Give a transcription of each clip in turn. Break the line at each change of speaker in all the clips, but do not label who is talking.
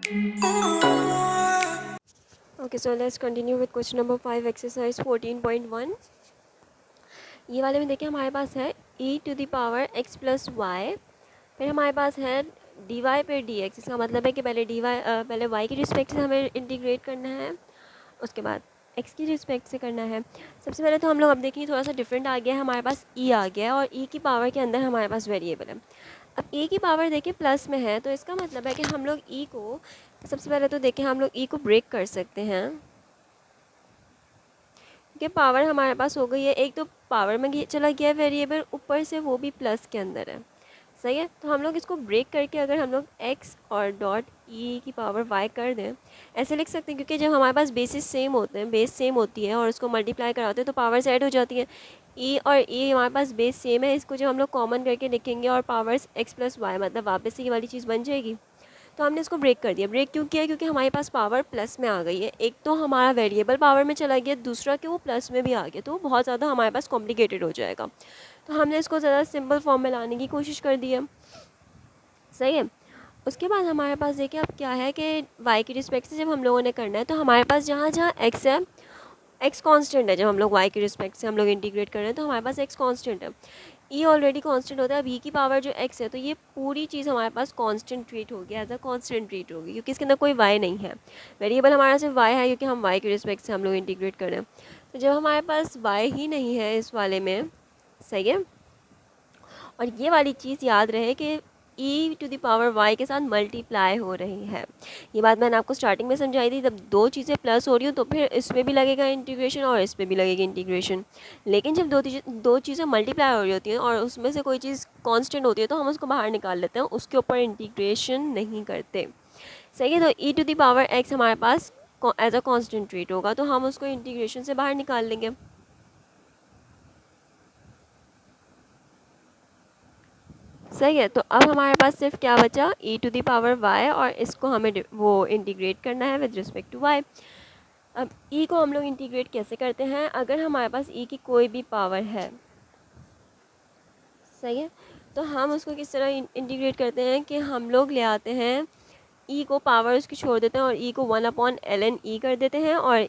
Okay, so let's continue with question number 5 exercise 14.1. ये वाले में देखिए हमारे पास है e to the power x plus y, फिर हमारे पास है dy पे dx। इसका मतलब है कि पहले पहले y की रिस्पेक्ट से हमें इंटीग्रेट करना है, उसके बाद x की रिस्पेक्ट से करना है। सबसे पहले तो हम लोग अब देखिए थोड़ा सा डिफरेंट आ गया है, हमारे पास e आ गया है और e की पावर के अंदर हमारे पास वेरिएबल है। अब e की पावर देखिए प्लस में है, तो इसका मतलब है कि हम लोग e को सबसे पहले तो देखिए हम लोग e को ब्रेक कर सकते हैं कि पावर हमारे पास हो गई है, एक तो पावर में चला गया है वेरिएबल, ऊपर से वो भी प्लस के अंदर है। सही है, तो हम लोग इसको ब्रेक करके अगर हम लोग x और डॉट e की पावर y कर दें, ऐसे लिख सकते हैं क्योंकि जब हमारे पास बेसिस सेम होते हैं, बेस सेम होती है और उसको मल्टीप्लाई कराते हैं तो पावर्स ऐड हो जाती है। e और e हमारे पास बेस सेम है, इसको जब हम लोग कॉमन करके लिखेंगे और पावर्स x प्लस वाई मतलब वापस से ये वाली चीज़ बन जाएगी। तो हमने इसको ब्रेक कर दिया। ब्रेक क्यों किया? क्योंकि हमारे पास पावर प्लस में आ गई है, एक तो हमारा वेरिएबल पावर में चला गया, दूसरा कि वो प्लस में भी आ गया, तो वो बहुत ज़्यादा हमारे पास कॉम्प्लिकेटेड हो जाएगा। तो हमने इसको ज़्यादा सिंपल फॉर्म में लाने की कोशिश कर दी है। सही है, उसके बाद हमारे पास देखिए अब क्या है कि y की रिस्पेक्ट से जब हम लोगों ने करना है तो हमारे पास जहाँ जहाँ x है, x कांस्टेंट है, जब हम लोग y की रिस्पेक्ट से हम लोग इंटीग्रेट कर रहे हैं तो हमारे पास x कांस्टेंट है, e ऑलरेडी कांस्टेंट होता है। अब e की पावर जो x है तो ये पूरी चीज़ हमारे पास कांस्टेंट ट्रीट होगी, एज अ कांस्टेंट ट्रीट होगी क्योंकि इसके अंदर कोई y नहीं है। वेरिएबल हमारा सिर्फ y है क्योंकि हम y की रिस्पेक्ट से हम लोग इंटीग्रेट कर रहे हैं। तो जब हमारे पास y ही नहीं है इस वाले में, सही है, और ये वाली चीज़ याद रहे कि e to the power y के साथ मल्टीप्लाई हो रही है। ये बात मैंने आपको स्टार्टिंग में समझाई थी, जब दो चीज़ें प्लस हो रही हो तो फिर इसमें भी लगेगा इंटीग्रेशन और इसमें भी लगेगा इंटीग्रेशन। लेकिन जब दो चीज़ें मल्टीप्लाई हो रही होती हैं और उसमें से कोई चीज़ कांस्टेंट होती है तो हम उसको बाहर निकाल लेते हैं, उसके ऊपर इंटीग्रेशन नहीं करते। सही है, तो e to the power x हमारे पास एज अ कॉन्स्टेंट ट्रीट होगा तो हम उसको इंटीग्रेशन से बाहर निकाल लेंगे। सही है, तो अब हमारे पास सिर्फ क्या बचा, e to the power y, और इसको हमें वो इंटीग्रेट करना है विद रिस्पेक्ट टू y। अब e को हम लोग इंटीग्रेट कैसे करते हैं? अगर हमारे पास e की कोई भी पावर है, सही है, तो हम उसको किस तरह इंटीग्रेट करते हैं कि हम लोग ले आते हैं e को पावर उसकी छोड़ देते हैं और e को 1/ln e कर देते हैं और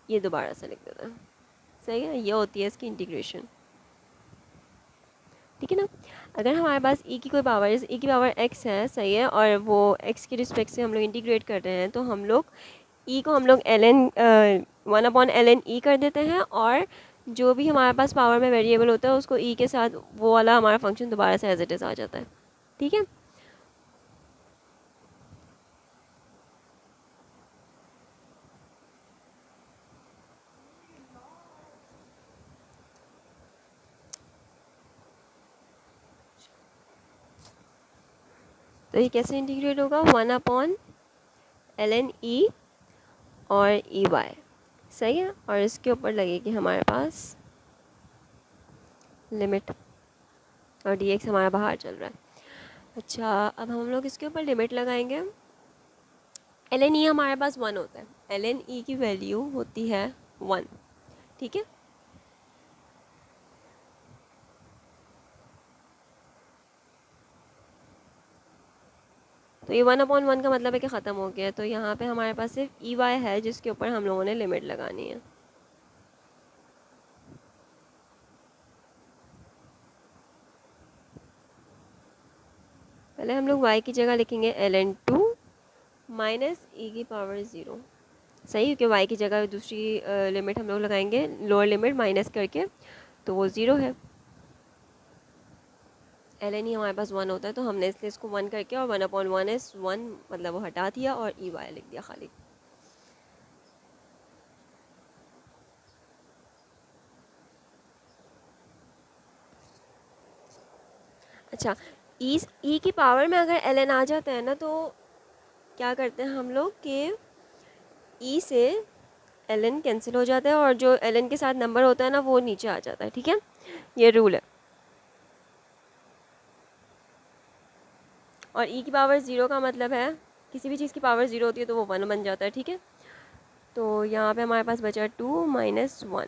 ये दोबारा से लिख देते हैं। सही है, ये होती है इसकी इंटीग्रेशन। ठीक है ना। अगर हमारे पास e की कोई पावर, जैसे e की पावर x है, सही है, और वो x की रिस्पेक्ट से हम लोग इंटीग्रेट कर रहे हैं तो हम लोग e को हम लोग ln 1/ln e कर देते हैं और जो भी हमारे पास पावर में वेरिएबल होता है उसको e के साथ वो वाला हमारा फंक्शन दोबारा से एज इट इज़ आ जाता है। ठीक है, तो ये कैसे इंटीग्रेट होगा? 1/ln e और ई वाई, सही है, और इसके ऊपर लगेगी हमारे पास लिमिट और डी एक्स हमारा बाहर चल रहा है। अच्छा, अब हम लोग इसके ऊपर लिमिट लगाएंगे। एल एन ई हमारे पास 1 होता है, एल एन ई की वैल्यू होती है 1। ठीक है, तो ये 1/1 का मतलब है कि ख़त्म हो गया, तो यहाँ पे हमारे पास सिर्फ ई वाई है जिसके ऊपर हम लोगों ने लिमिट लगानी है। पहले हम लोग y की जगह लिखेंगे ln2 माइनस e की पावर 0। सही, क्योंकि y की जगह दूसरी लिमिट हम लोग लगाएंगे, लोअर लिमिट माइनस करके, तो वो 0 है। एल एन ई हमारे पास 1 होता है तो हमने इसलिए इसको 1 करके और 1/1 इस 1 मतलब वो हटा दिया और ई वाई लिख दिया खाली। अच्छा, ई की पावर में अगर एल एन आ जाता है ना तो क्या करते हैं हम लोग कि ई से एल एन कैंसिल हो जाता है और जो एल एन के साथ नंबर होता है ना वो नीचे आ जाता है। ठीक है, ये रूल है। और ई की पावर 0 का मतलब है किसी भी चीज़ की पावर 0 होती है तो वो 1 बन जाता है। ठीक है, तो यहाँ पे हमारे पास बचा 2 - 1।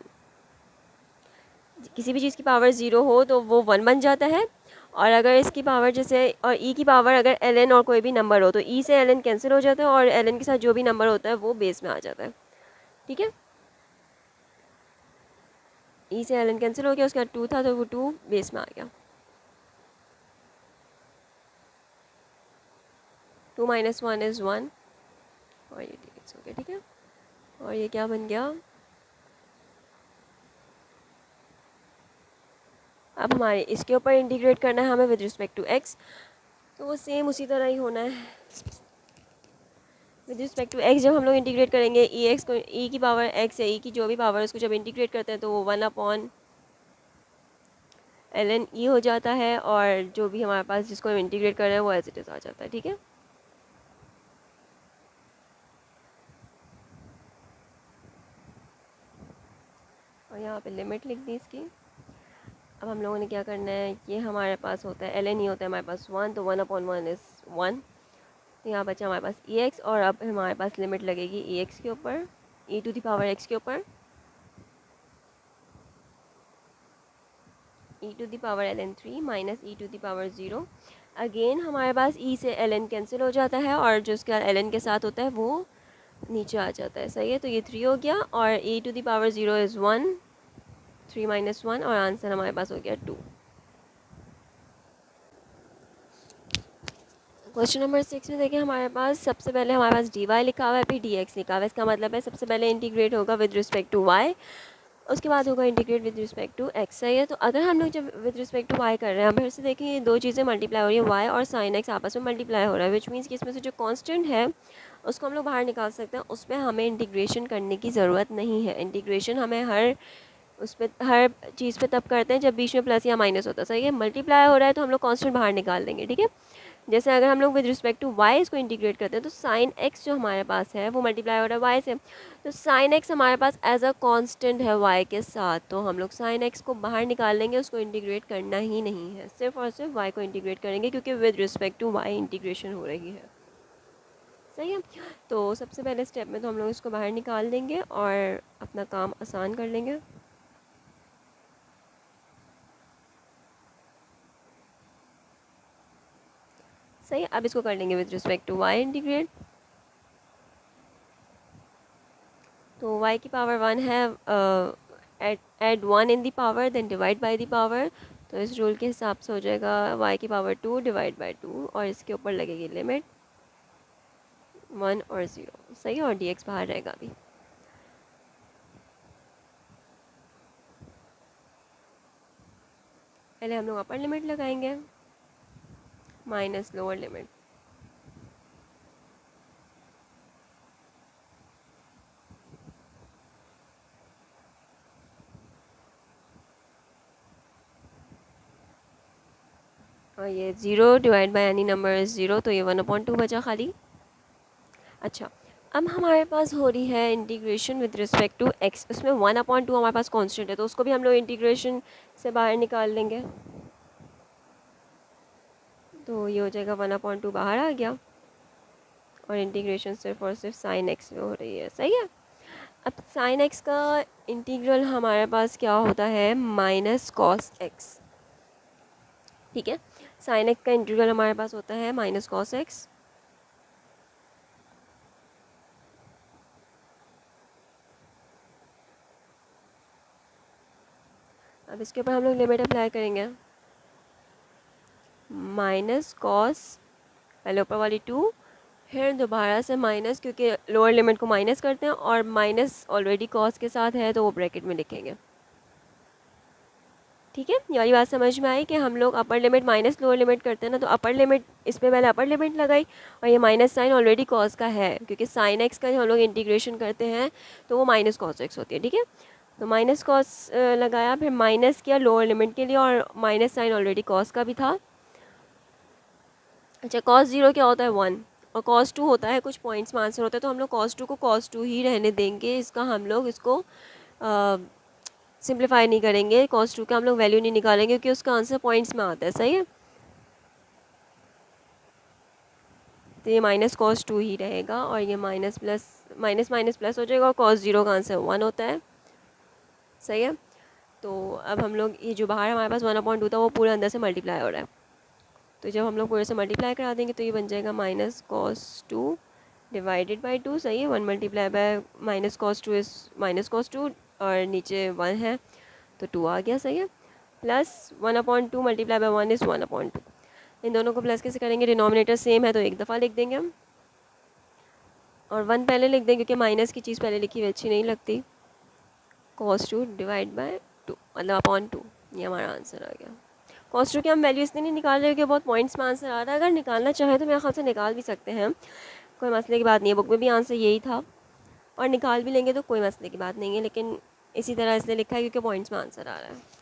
किसी भी चीज़ की पावर 0 हो तो वो 1 बन जाता है और अगर इसकी पावर जैसे और ई की पावर अगर एल एन और कोई भी नंबर हो तो ई से एल एन कैंसिल हो जाता है और एल एन के साथ जो भी नंबर होता है वो बेस में आ जाता है। ठीक है, ई से एल एन कैंसिल हो गया, उसके बाद 2 था तो वो 2 बेस में आ गया। 2 - 1 इज़ 1 और ये डिग्रीज हो गया। ठीक है, और ये क्या बन गया, अब हमारे इसके ऊपर इंटीग्रेट करना है हमें विद रिस्पेक्ट टू एक्स, तो वो सेम उसी तरह ही होना है। विद रिस्पेक्ट टू एक्स जब हम लोग इंटीग्रेट करेंगे ई एक्स को, ई की पावर एक्स या ई की जो भी पावर है उसको जब इंटीग्रेट करते हैं तो वो 1 एल एन ई हो जाता है, और जो भी हमारे पास जिसको हम इंटीग्रेट कर रहे हैं वो एज इट इज़ आ जाता है। ठीक है, और यहाँ पे लिमिट लिख दी इसकी। अब हम लोगों ने क्या करना है, ये हमारे पास होता है एल एन ई होता है हमारे पास 1, तो 1/1 इज़ 1, तो यहाँ बचा हमारे पास ई एक्स, और अब हमारे पास लिमिट लगेगी ई एक्स के ऊपर, E to the power X के ऊपर, E to the power L N 3 minus E to the power 0। Again हमारे पास ई से एल एन कैंसिल हो जाता है और जो उसका एल एन के साथ होता है वो नीचे आ जाता है। सही है, तो ये 3 हो गया और ई टू द पावर 0 इज़ 1, 3 - 1, और आंसर हमारे पास हो गया 2। क्वेश्चन नंबर 6 में देखिए हमारे पास सबसे पहले हमारे पास डी वाई लिखा हुआ है, फिर डी एक्स लिखा हुआ है। इसका मतलब है सबसे पहले इंटीग्रेट होगा विद रिस्पेक्ट टू वाई, उसके बाद होगा integrate with respect to x. सही है, तो अगर हम लोग जब विद रिस्पेक्ट टू वाई कर रहे हैं, फिर से देखिए ये दो चीज़ें मल्टीप्लाई हो रही है, वाई और साइन एक्स आपस में मल्टीप्लाई हो रहा है, विच मीन्स कि इसमें से जो कांस्टेंट है उसको हम लोग बाहर निकाल सकते हैं, उसमें हमें इंटीग्रेशन करने की ज़रूरत नहीं है। इंटीग्रेशन हमें उस पर हर चीज़ पे तब करते हैं जब बीच में प्लस या माइनस होता है। सही है, मल्टीप्लाई हो रहा है तो हम लोग कांस्टेंट बाहर निकाल देंगे। ठीक है, जैसे अगर हम लोग विद रिस्पेक्ट टू वाई इसको इंटीग्रेट करते हैं तो साइन एक्स जो हमारे पास है वो मल्टीप्लाई हो रहा है वाई से, तो साइन एक्स हमारे पास एज अ कांस्टेंट है वाई के साथ, तो हम लोग साइन एक्स को बाहर निकाल लेंगे, उसको इंटीग्रेट करना ही नहीं है, सिर्फ और सिर्फ वाई को इंटीग्रेट करेंगे क्योंकि with respect to y integration हो रही है। सही है, तो सबसे पहले स्टेप में तो हम लोग इसको बाहर निकाल देंगे और अपना काम आसान कर लेंगे। सही है, अब इसको कर लेंगे with respect to y integrate, तो y की पावर 1 है, add 1 in the power then divide by the power, तो इस रूल के हिसाब से हो जाएगा y की पावर 2 डिवाइड बाय 2, और इसके ऊपर लगेगी लिमिट 1 और 0। सही है, और dx बाहर रहेगा अभी। पहले हम लोग अपर लिमिट लगाएंगे माइनस लोअर लिमिट, और ये 0 divide by any number is 0, तो ये 1/2 बचा खाली। अच्छा, अब हमारे पास हो रही है integration with respect to x, उसमें 1/2 हमारे पास कांस्टेंट है, तो उसको भी हम लोग इंटीग्रेशन से बाहर निकाल लेंगे, तो ये हो जाएगा 1/2 बाहर आ गया, और इंटीग्रेशन सिर्फ और सिर्फ साइन एक्स में हो रही है। सही है, अब साइन एक्स का इंटीग्रल हमारे पास क्या होता है, माइनस कॉस एक्स। ठीक है, साइन एक्स का इंटीग्रल हमारे पास होता है माइनस कॉस एक्स। अब इसके ऊपर हम लोग लिमिट अप्लाई करेंगे, माइनस कॉस, पहले ऊपर वाली 2, फिर दोबारा से माइनस, क्योंकि लोअर लिमिट को माइनस करते हैं और माइनस ऑलरेडी कॉस के साथ है तो वो ब्रैकेट में लिखेंगे। ठीक है, ये वाली बात समझ में आई कि हम लोग upper limit minus lower limit करते हैं ना, तो अपर लिमिट इसमें पहले अपर लिमिट लगाई, और ये माइनस साइन ऑलरेडी कॉस का है क्योंकि साइन एक्स का जो हम लोग इंटीग्रेशन करते हैं तो वो माइनस कॉस एक्स होती है। ठीक है, तो माइनस कॉस लगाया, फिर माइनस किया लोअर लिमिट के लिए, और माइनस साइन ऑलरेडी कॉस का भी था। अच्छा, कॉस 0 क्या होता है 1, और कॉस 2 होता है कुछ पॉइंट्स में आंसर होता है, तो हम लोग कॉस 2 को कॉस 2 ही रहने देंगे, इसका हम लोग इसको सिंप्लीफाई नहीं करेंगे, कॉस 2 का हम लोग वैल्यू नहीं निकालेंगे क्योंकि उसका आंसर पॉइंट्स में आता है। सही है, तो ये माइनस कॉस 2 ही रहेगा, और ये minus plus minus minus plus हो जाएगा, और कॉस 0 का आंसर 1 होता है। सही है, तो अब हम लोग ये जो बाहर हमारे पास 1/2 था वो पूरे अंदर से मल्टीप्लाई हो रहा है, तो जब हम लोग पूरे से मल्टीप्लाई करा देंगे तो ये बन जाएगा -cos 2 डिवाइडेड बाई 2। सही है, 1 multiply by -cos 2 is -cos 2 और नीचे 1 है तो 2 आ गया। सही है, प्लस 1/2 मल्टीप्लाई बाय 1 इज़ 1/2। इन दोनों को प्लस कैसे करेंगे, डिनोमिनेटर सेम है तो एक दफ़ा लिख देंगे हम, और 1 पहले लिख देंगे क्योंकि माइनस की चीज़ पहले लिखी हुई अच्छी नहीं लगती। cos 2 डिवाइड बाय 2 मतलब अपॉन 2, ये हमारा आंसर आ गया। cos 2 की हम वैल्यू इसलिए नहीं निकाल रहे क्योंकि बहुत पॉइंट्स में आंसर आ रहा है, अगर निकालना चाहे तो मेरे ख्याल से निकाल भी सकते हैं, कोई मसले की बात नहीं है। बुक में भी आंसर यही था और निकाल भी लेंगे तो कोई मसले की बात नहीं है, लेकिन इसी तरह इसलिए लिखा है क्योंकि पॉइंट्स में आंसर आ रहा है।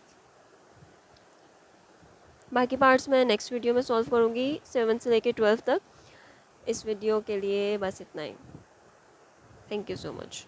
बाकी पार्ट्स मैं नेक्स्ट वीडियो में सॉल्व करूँगी 7 से लेकर 12 तक। इस वीडियो के लिए बस इतना ही। Thank you so much.